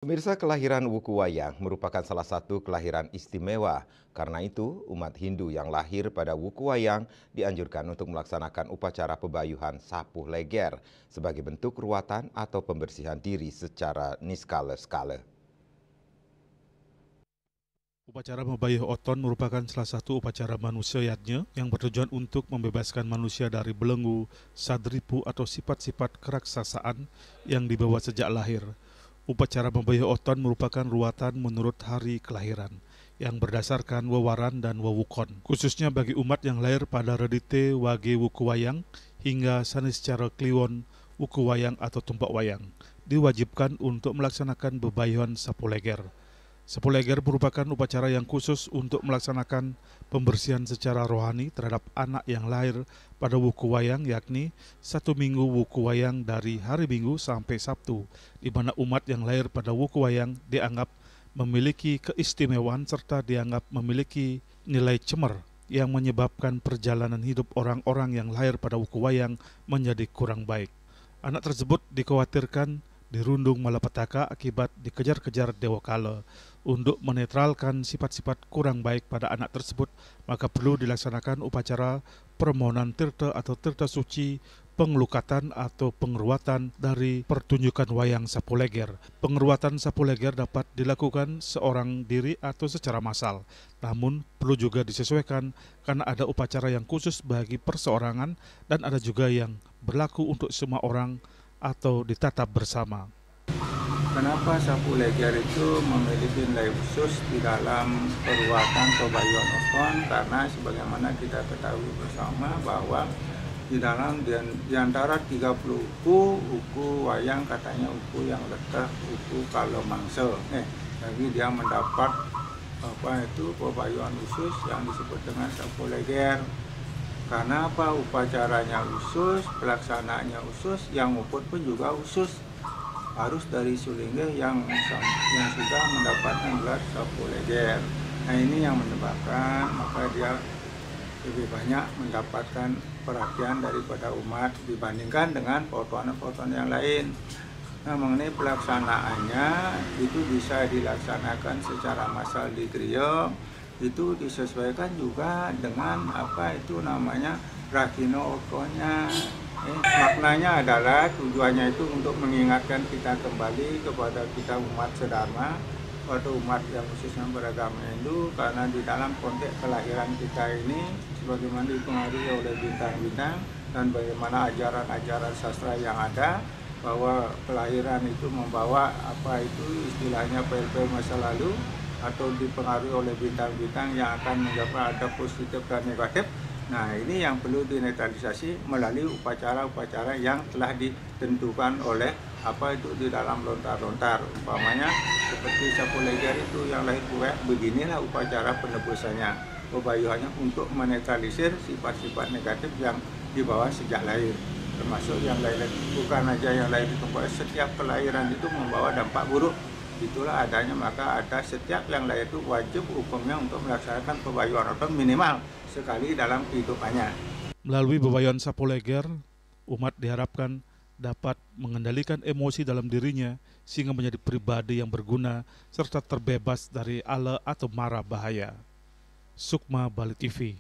Pemirsa, kelahiran Wuku Wayang merupakan salah satu kelahiran istimewa. Karena itu, umat Hindu yang lahir pada Wuku Wayang dianjurkan untuk melaksanakan upacara pebayuhan sapuh leger sebagai bentuk ruatan atau pembersihan diri secara niskala-skala. Upacara Membayuh Oton merupakan salah satu upacara manusia yatnya yang bertujuan untuk membebaskan manusia dari belenggu, sadripu atau sifat-sifat keraksasaan yang dibawa sejak lahir. Upacara Membayuh Oton merupakan ruatan menurut hari kelahiran yang berdasarkan wewaran dan wewukon, khususnya bagi umat yang lahir pada Redite Wage Wuku Wayang hingga Saniscara Kliwon Wuku Wayang atau Tumpak Wayang, diwajibkan untuk melaksanakan bebayuhan sapuleger. Sapuleger merupakan upacara yang khusus untuk melaksanakan pembersihan secara rohani terhadap anak yang lahir pada Wuku Wayang, yakni 1 minggu Wuku Wayang dari hari Minggu sampai Sabtu, di mana umat yang lahir pada Wuku Wayang dianggap memiliki keistimewaan serta dianggap memiliki nilai cemer yang menyebabkan perjalanan hidup orang-orang yang lahir pada Wuku Wayang menjadi kurang baik. Anak tersebut dikhawatirkan dirundung malapetaka akibat dikejar-kejar Dewa Kala. Untuk menetralkan sifat-sifat kurang baik pada anak tersebut, maka perlu dilaksanakan upacara permohonan tirta atau tirta suci, pengelukatan atau pengeruatan dari pertunjukan wayang sapuleger. Pengeruatan sapuleger dapat dilakukan seorang diri atau secara massal, namun perlu juga disesuaikan karena ada upacara yang khusus bagi perseorangan dan ada juga yang berlaku untuk semua orang atau ditatap bersama. Kenapa sapuleger itu memiliki nilai khusus di dalam perbuatan pebayuhan Oton? Karena sebagaimana kita ketahui bersama bahwa di antara 30 uku wayang katanya uku yang letah uku kalau mangsa. Jadi dia mendapat pebayuhan khusus yang disebut dengan sapuleger. Karena apa? Upacaranya khusus, pelaksanaannya khusus, yang uput pun juga khusus. Harus dari Sulingge yang sudah mendapatkan gelar sapuleger. Nah, ini yang menyebabkan maka dia lebih banyak mendapatkan perhatian daripada umat dibandingkan dengan fotoan-fotoan yang lain. Nah, mengenai pelaksanaannya itu bisa dilaksanakan secara massal di Griya, itu disesuaikan juga dengan Rakino Okonya. Maknanya adalah tujuannya itu untuk mengingatkan kita kembali kepada kita umat sedharma atau umat yang khususnya beragama Hindu, karena di dalam konteks kelahiran kita ini sebagaimana dipengaruhi oleh bintang-bintang dan bagaimana ajaran-ajaran sastra yang ada, bahwa kelahiran itu membawa istilahnya pel-pel masa lalu atau dipengaruhi oleh bintang-bintang yang akan menyebabkan ada positif dan negatif. Nah, ini yang perlu dinetralisasi melalui upacara-upacara yang telah ditentukan oleh di dalam lontar-lontar. Umpamanya seperti sapuleger itu yang lahir beginilah upacara penebusannya, pebayuhannya untuk menetralisir sifat-sifat negatif yang dibawa sejak lahir. Termasuk yang lahir, bukan aja yang lahir di tempat, setiap kelahiran itu membawa dampak buruk. Itulah adanya, maka ada setiap yang lahir itu wajib hukumnya untuk melaksanakan pebayuhan oton minimal sekali dalam kehidupannya. Melalui bebayuhan sapuleger, umat diharapkan dapat mengendalikan emosi dalam dirinya sehingga menjadi pribadi yang berguna serta terbebas dari ala atau mara bahaya. Sukma Bali TV.